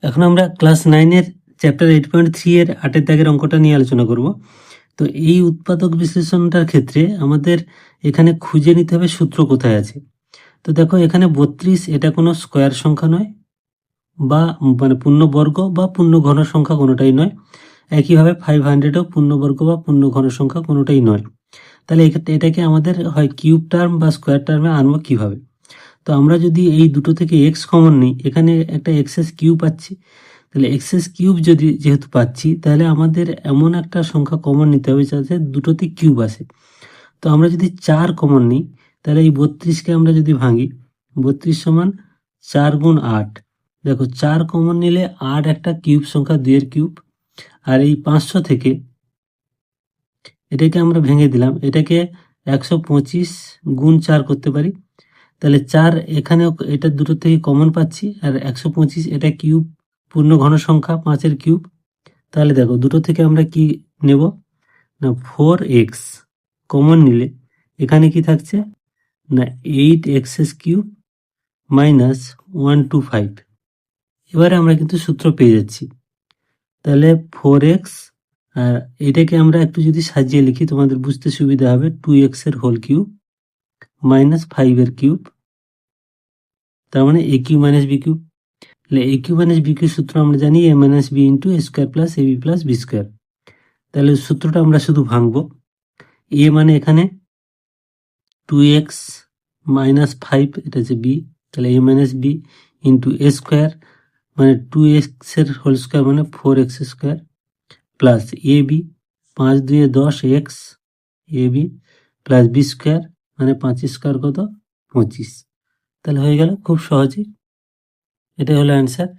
এখন আমরা class 9-এর chapter 8.3 এর 8-এর দাগের অঙ্কটা নিয়ে আলোচনা করব। তো এই উৎপাদক বিশ্লেষণটার ক্ষেত্রে আমাদের এখানে খুঁজে নিতে হবে সূত্র কোথায় আছে। তো দেখো এখানে 32 এটা কোনো স্কোয়ার সংখ্যা নয়, বা মানে পূর্ণবর্গ বা পূর্ণ ঘন সংখ্যা কোনোটাই নয়। একইভাবে 500ও পূর্ণবর্গ বা পূর্ণ ঘন সংখ্যা কোনোটাই নয়। তাহলে এক্ষেত্রে এটাকে আমাদের হয় কিউব টার্ম বা স্কোয়ার টার্মে আনবো কিভাবে। তো আমরা যদি এই দুটো থেকে এক্স কমন নিই, এখানে একটা এক্সএস কিউব পাচ্ছি। তাহলে এক্সএস কিউব যদি যেহেতু পাচ্ছি, তাহলে আমাদের এমন একটা সংখ্যা কমন নিতে হবে যাতে দুটোতে কিউব আসে। তো আমরা যদি 4 কমন নিই, তাহলে এই 32কে আমরা যদি ভাঙি, 32 সমান 4 গুণ 8। দেখো 4 কমন নিলে 8 একটা কিউব সংখ্যা, 2 এর কিউব। আর এই 500 থেকে এটাকে আমরা ভেঙে দিলাম, এটাকে 125 গুণ 4 করতে পারি। তাহলে 4 এখানেও এটা দুটো থেকে কমন পাচ্ছি, আর 125 এটা কিউব, পূর্ণ ঘন সংখ্যা 5-এর কিউব। তাহলে দেখো দুটো থেকে আমরা কি নেব না, 4x কমন নিলে এখানে কি থাকছে না, 8x কিউব মাইনাস 125। এবারে আমরা কিন্তু সূত্র পেয়ে যাচ্ছি। তাহলে 4x, আর এটাকে আমরা একটু যদি সাজিয়ে লিখি তোমাদের বুঝতে সুবিধা হবে, 2x এর হোল কিউব মাইনাস 5 এর কিউব, তার মানে a cube minus b cube. তাহলে a cube minus b cube সূত্র আমরা জানি a minus b into a square plus ab plus b square. তাহলে সূত্রটা আমরা শুধু ভাঙবো। a মানে এখানে 2x মাইনাস 5, এটা হচ্ছে b। তাহলে a minus b into a square মানে 2x এর হোল স্কোয়ার মানে 4x square plus ab, 5 2 10 x ab plus b square মানে 5 স্কোয়ার কত 25। তাহলে হয়ে গেল খুব সহজে, এটাই হলো অ্যান্সার।